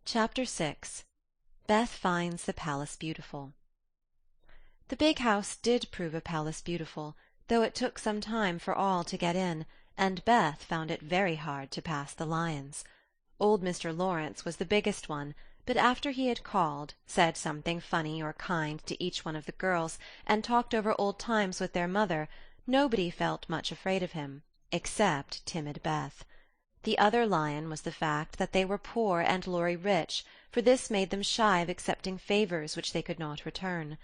Chapter 6. Beth Finds the Palace Beautiful. The big house did prove a palace beautiful, though it took some time for all to get in, and Beth found it very hard to pass the lions. Old Mr. Lawrence was the biggest one, but after he had called, said something funny or kind to each one of the girls, and talked over old times with their mother, nobody felt much afraid of him, except timid Beth. The other lion was the fact that they were poor and Laurie rich, for this made them shy of accepting favours which they could not return.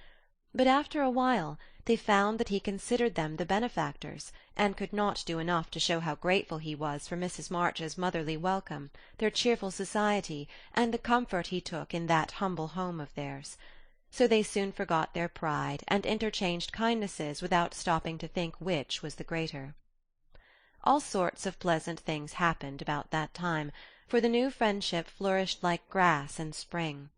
But after a while they found that he considered them the benefactors, and could not do enough to show how grateful he was for Mrs. March's motherly welcome, their cheerful society, and the comfort he took in that humble home of theirs. So they soon forgot their pride, and interchanged kindnesses without stopping to think which was the greater. All sorts of pleasant things happened about that time, for the new friendship flourished like grass in spring.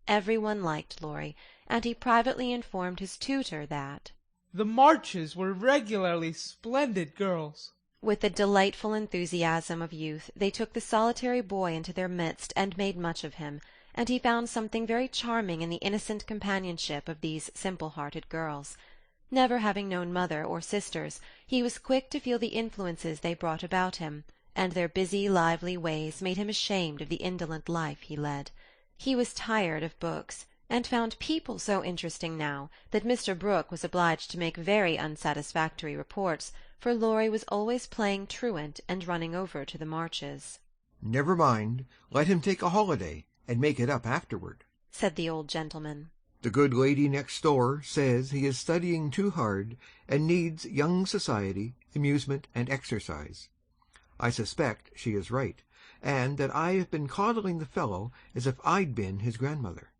Every one liked Laurie, and he privately informed his tutor that the Marches were regularly splendid girls. With the delightful enthusiasm of youth they took the solitary boy into their midst and made much of him, and he found something very charming in the innocent companionship of these simple-hearted girls. Never having known mother or sisters, he was quick to feel the influences they brought about him, and their busy, lively ways made him ashamed of the indolent life he led. He was tired of books, and found people so interesting now that Mr. Brooke was obliged to make very unsatisfactory reports, for Laurie was always playing truant and running over to the Marches. "Never mind, let him take a holiday, and make it up afterward," said the old gentleman. "The good lady next door says he is studying too hard, and needs young society, amusement, and exercise. I suspect she is right, and that I have been coddling the fellow as if I'd been his grandmother.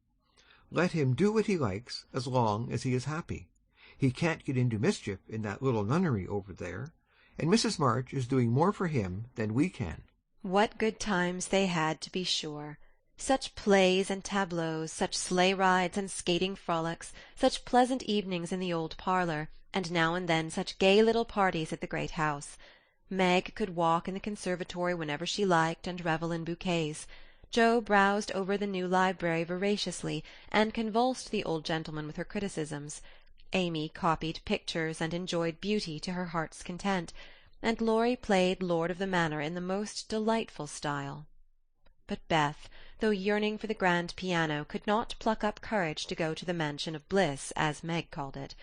Let him do what he likes as long as he is happy. He can't get into mischief in that little nunnery over there, and Mrs. March is doing more for him than we can." What good times they had, to be sure! Such plays and tableaux, such sleigh-rides and skating frolics, such pleasant evenings in the old parlour, and now and then such gay little parties at the great house. Meg could walk in the conservatory whenever she liked and revel in bouquets. Jo browsed over the new library voraciously, and convulsed the old gentleman with her criticisms. Amy copied pictures and enjoyed beauty to her heart's content, and Laurie played lord of the manor in the most delightful style. But Beth, though yearning for the grand piano, could not pluck up courage to go to the mansion of bliss, as Meg called it.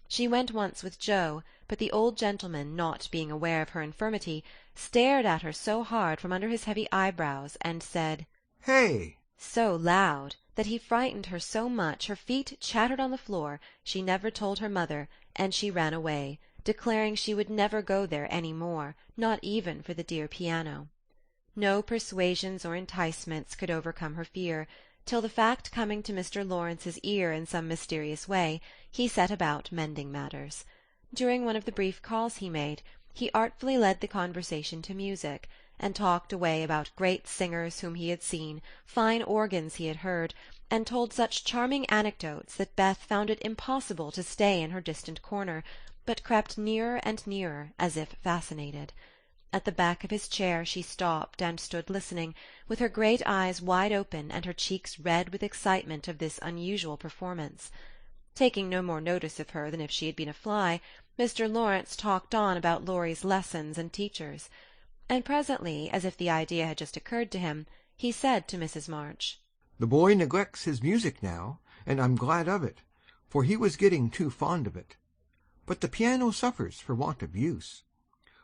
She went once with Jo, but the old gentleman, not being aware of her infirmity, stared at her so hard from under his heavy eyebrows, and said, "Hey!" so loud that he frightened her so much her feet chattered on the floor she never told her mother, and she ran away, declaring she would never go there any more, not even for the dear piano. No persuasions or enticements could overcome her fear, till the fact coming to Mr. Lawrence's ear in some mysterious way, he set about mending matters. During one of the brief calls he made, he artfully led the conversation to music, and talked away about great singers whom he had seen, fine organs he had heard, and told such charming anecdotes that Beth found it impossible to stay in her distant corner, but crept nearer and nearer, as if fascinated. At the back of his chair she stopped and stood listening, with her great eyes wide open and her cheeks red with excitement of this unusual performance. Taking no more notice of her than if she had been a fly, Mr. Lawrence talked on about Laurie's lessons and teachers, and presently, as if the idea had just occurred to him, he said to Mrs. March, "The boy neglects his music now, and I'm glad of it, for he was getting too fond of it. But the piano suffers for want of use.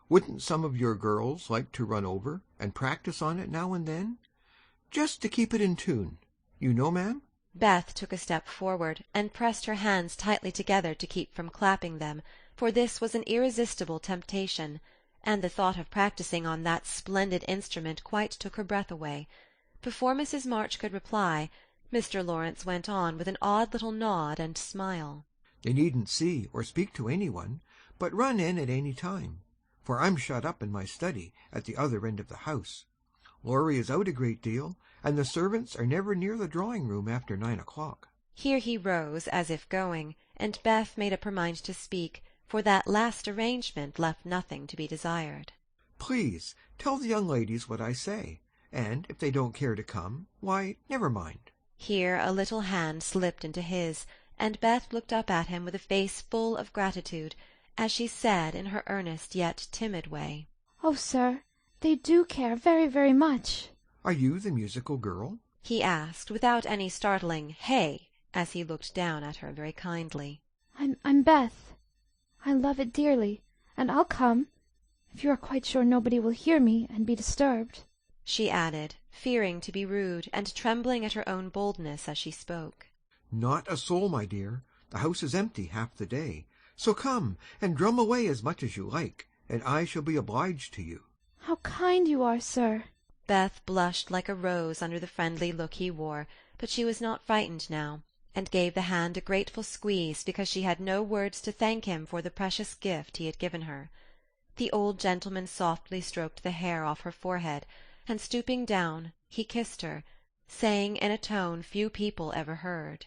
Wouldn't some of your girls like to run over and practice on it now and then? Just to keep it in tune, you know, ma'am?" Beth took a step forward, and pressed her hands tightly together to keep from clapping them, for this was an irresistible temptation, and the thought of practising on that splendid instrument quite took her breath away. Before Mrs. March could reply, Mr. Lawrence went on with an odd little nod and smile. "They needn't see or speak to anyone, but run in at any time, for I'm shut up in my study at the other end of the house. Laurie is out a great deal, and the servants are never near the drawing-room after 9 o'clock." Here he rose, as if going, and Beth made up her mind to speak, for that last arrangement left nothing to be desired. "Please tell the young ladies what I say, and if they don't care to come, why, never mind." Here a little hand slipped into his, and Beth looked up at him with a face full of gratitude, as she said in her earnest yet timid way, "Oh, sir, they do care very, very much." "Are you the musical girl?" he asked, without any startling "Hey," as he looked down at her very kindly. I'm Beth. I love it dearly, and I'll come, if you are quite sure nobody will hear me and be disturbed," she added, fearing to be rude, and trembling at her own boldness as she spoke. "Not a soul, my dear. The house is empty half the day. So come, and drum away as much as you like, and I shall be obliged to you." "How kind you are, sir." Beth blushed like a rose under the friendly look he wore, but she was not frightened now, and gave the hand a grateful squeeze because she had no words to thank him for the precious gift he had given her. The old gentleman softly stroked the hair off her forehead, and stooping down, he kissed her, saying in a tone few people ever heard,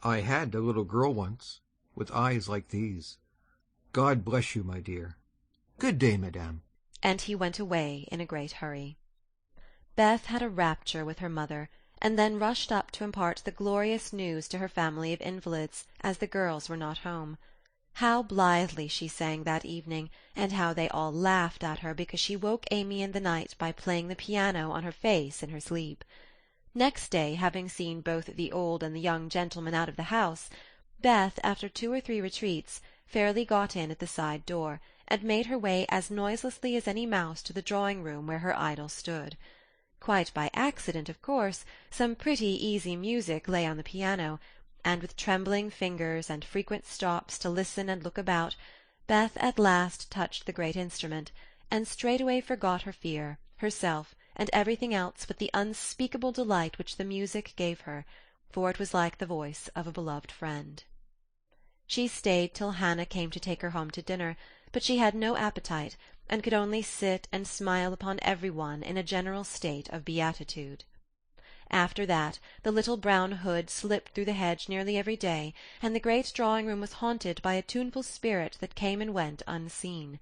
"I had a little girl once, with eyes like these. God bless you, my dear. Good day, madame." and he went away in a great hurry. Beth had a rapture with her mother, and then rushed up to impart the glorious news to her family of invalids, as the girls were not home. How blithely she sang that evening, and how they all laughed at her because she woke Amy in the night by playing the piano on her face in her sleep. Next day, having seen both the old and the young gentlemen out of the house, Beth, after 2 or 3 retreats, fairly got in at the side door, and made her way as noiselessly as any mouse to the drawing-room where her idol stood. Quite by accident, of course, some pretty easy music lay on the piano, and with trembling fingers and frequent stops to listen and look about, Beth at last touched the great instrument, and straightway forgot her fear, herself, and everything else but the unspeakable delight which the music gave her, for it was like the voice of a beloved friend. She stayed till Hannah came to take her home to dinner, but she had no appetite, and could only sit and smile upon every one in a general state of beatitude. After that, the little brown hood slipped through the hedge nearly every day, and the great drawing-room was haunted by a tuneful spirit that came and went unseen.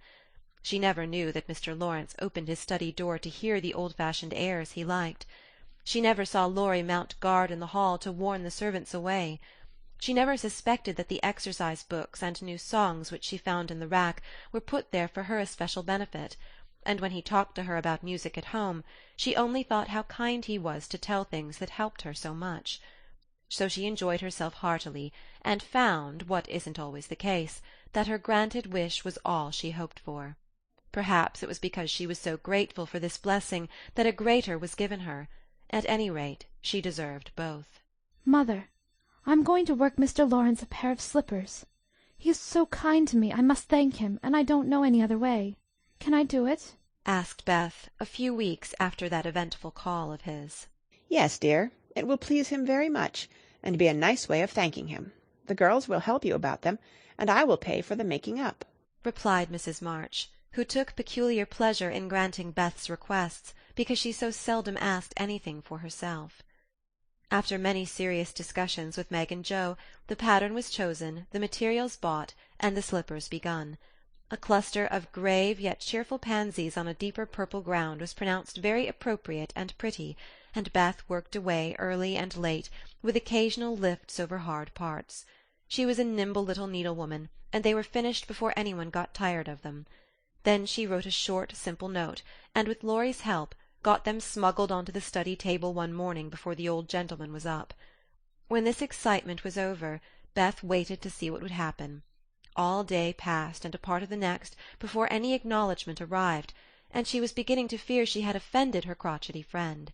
She never knew that Mr. Lawrence opened his study door to hear the old-fashioned airs he liked. She never saw Laurie mount guard in the hall to warn the servants away. She never suspected that the exercise books and new songs which she found in the rack were put there for her especial benefit, and when he talked to her about music at home, she only thought how kind he was to tell things that helped her so much. So she enjoyed herself heartily, and found, what isn't always the case, that her granted wish was all she hoped for. Perhaps it was because she was so grateful for this blessing that a greater was given her. At any rate, she deserved both. "Mother, I'm going to work Mr. Lawrence a pair of slippers. He is so kind to me, I must thank him, and I don't know any other way. Can I do it?" asked Beth, a few weeks after that eventful call of his. "Yes, dear, it will please him very much, and be a nice way of thanking him. The girls will help you about them, and I will pay for the making up," replied Mrs. March, who took peculiar pleasure in granting Beth's requests, because she so seldom asked anything for herself. After many serious discussions with Meg and Joe, the pattern was chosen, the materials bought, and the slippers begun. A cluster of grave yet cheerful pansies on a deeper purple ground was pronounced very appropriate and pretty, and Beth worked away early and late, with occasional lifts over hard parts. She was a nimble little needlewoman, and they were finished before anyone got tired of them. Then she wrote a short, simple note, and with Laurie's help got them smuggled onto the study table one morning before the old gentleman was up. When this excitement was over, Beth waited to see what would happen. All day passed, and a part of the next, before any acknowledgment arrived, and she was beginning to fear she had offended her crotchety friend.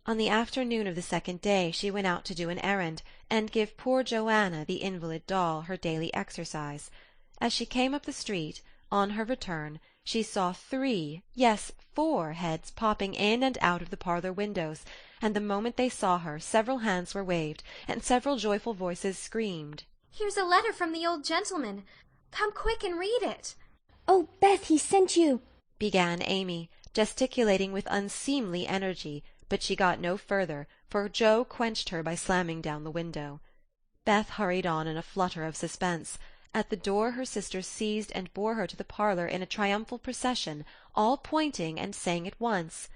On the afternoon of the second day she went out to do an errand, and give poor Joanna, the invalid doll, her daily exercise. As she came up the street, on her return, she saw 3, yes, 4 heads popping in and out of the parlour windows, and the moment they saw her, several hands were waved, and several joyful voices screamed, "Here's a letter from the old gentleman. Come quick and read it." "Oh, Beth, he sent you," began Amy, gesticulating with unseemly energy, but she got no further, for Joe quenched her by slamming down the window. Beth hurried on in a flutter of suspense. At the door her sister seized and bore her to the parlour in a triumphal procession, all pointing and saying at once,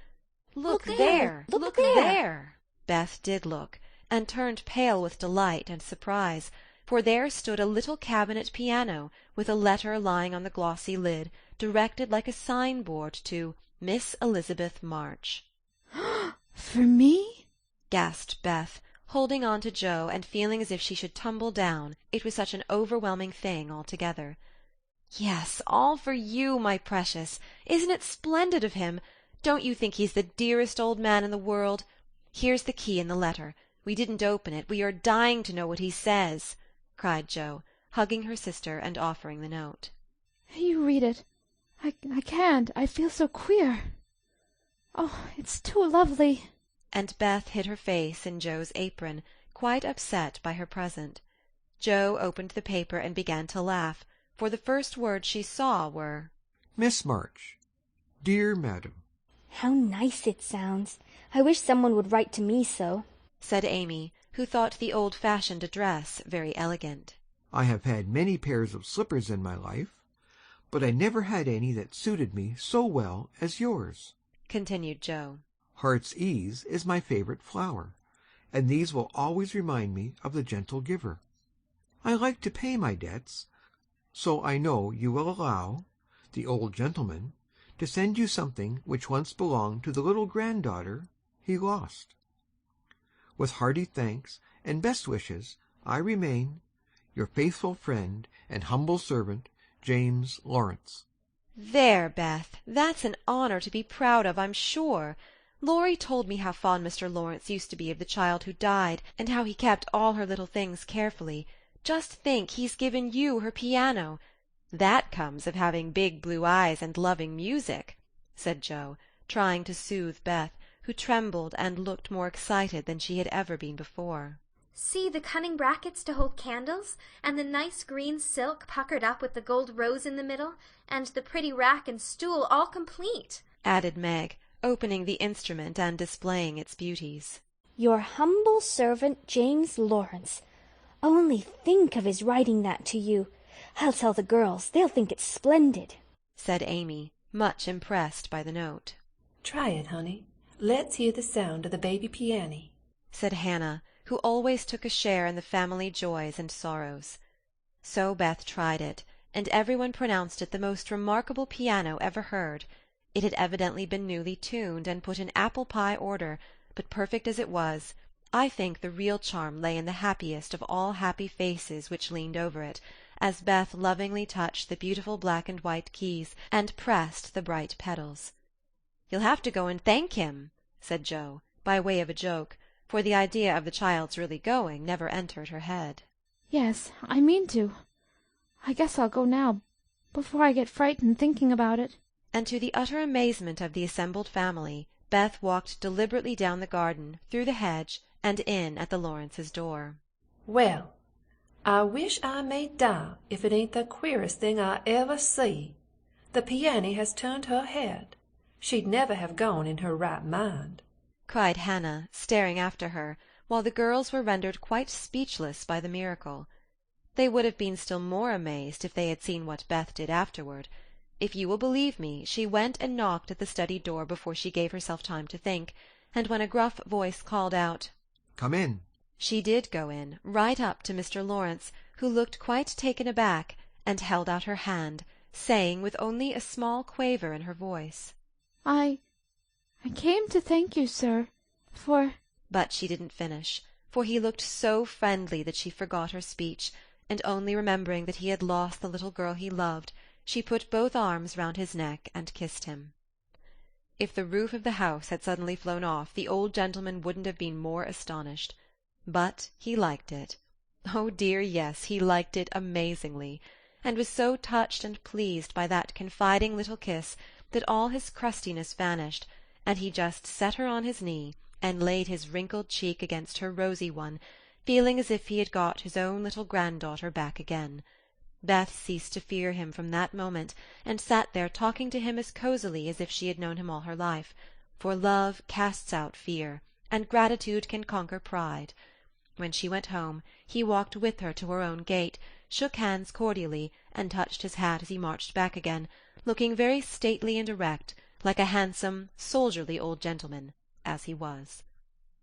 Look there! there! Look there!" there! Beth did look, and turned pale with delight and surprise, for there stood a little cabinet piano, with a letter lying on the glossy lid, directed like a sign-board to Miss Elizabeth March. For me? Gasped Beth, holding on to Joe and feeling as if she should tumble down, it was such an overwhelming thing altogether. Yes, all for you, my precious. Isn't it splendid of him? Don't you think he's the dearest old man in the world? Here's the key in the letter. We didn't open it. We are dying to know what he says, cried Joe, hugging her sister and offering the note. You read it. I can't. I feel so queer. Oh, it's too lovely. And Beth hid her face in Joe's apron, quite upset by her present. Joe opened the paper and began to laugh, for the first words she saw were, Miss March, dear Madam. How nice it sounds. I wish someone would write to me so, said Amy, who thought the old-fashioned address very elegant. I have had many pairs of slippers in my life, but I never had any that suited me so well as yours, continued Joe. Heart's ease is my favorite flower, and these will always remind me of the gentle giver. I like to pay my debts, so I know you will allow the old gentleman to send you something which once belonged to the little granddaughter he lost. With hearty thanks and best wishes, I remain your faithful friend and humble servant, James Lawrence. There, Beth, that's an honour to be proud of, I'm sure. Laurie told me how fond Mr. Lawrence used to be of the child who died, and how he kept all her little things carefully. Just think, he's given you her piano. That comes of having big blue eyes and loving music, said Joe, trying to soothe Beth, who trembled and looked more excited than she had ever been before. See the cunning brackets to hold candles, and the nice green silk puckered up with the gold rose in the middle, and the pretty rack and stool all complete, added Meg, opening the instrument and displaying its beauties. Your humble servant, James Lawrence. Only think of his writing that to you. I'll tell the girls. They'll think it's splendid, said Amy, much impressed by the note. Try it, honey. Let's hear the sound of the baby piano, said Hannah, who always took a share in the family joys and sorrows. So Beth tried it, and everyone pronounced it the most remarkable piano ever heard. It had evidently been newly tuned and put in apple-pie order, but perfect as it was, I think the real charm lay in the happiest of all happy faces which leaned over it, as Beth lovingly touched the beautiful black and white keys and pressed the bright pedals. "You'll have to go and thank him," said Joe, by way of a joke, for the idea of the child's really going never entered her head. Yes, I mean to. I guess I'll go now, before I get frightened thinking about it. And to the utter amazement of the assembled family, Beth walked deliberately down the garden, through the hedge, and in at the Lawrences' door. Well, I wish I may die if it ain't the queerest thing I ever see. The piano has turned her head. She'd never have gone in her right mind, cried Hannah, staring after her, while the girls were rendered quite speechless by the miracle. They would have been still more amazed if they had seen what Beth did afterward. If you will believe me, she went and knocked at the study door before she gave herself time to think, and when a gruff voice called out, Come in, she did go in, right up to Mr. Lawrence, who looked quite taken aback, and held out her hand, saying with only a small quaver in her voice, I came to thank you, sir, for—" But she didn't finish, for he looked so friendly that she forgot her speech, and only remembering that he had lost the little girl he loved, she put both arms round his neck and kissed him. If the roof of the house had suddenly flown off, the old gentleman wouldn't have been more astonished. But he liked it. Oh dear, yes, he liked it amazingly, and was so touched and pleased by that confiding little kiss that all his crustiness vanished, and he just set her on his knee and laid his wrinkled cheek against her rosy one, feeling as if he had got his own little granddaughter back again. Beth ceased to fear him from that moment, and sat there talking to him as cosily as if she had known him all her life, for love casts out fear, and gratitude can conquer pride. When she went home, he walked with her to her own gate, shook hands cordially, and touched his hat as he marched back again, looking very stately and erect, like a handsome, soldierly old gentleman, as he was.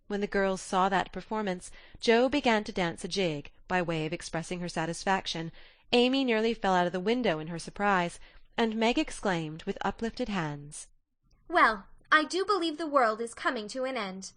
When the girls saw that performance, Jo began to dance a jig, by way of expressing her satisfaction, Amy nearly fell out of the window in her surprise, and Meg exclaimed, with uplifted hands, Well, I do believe the world is coming to an end.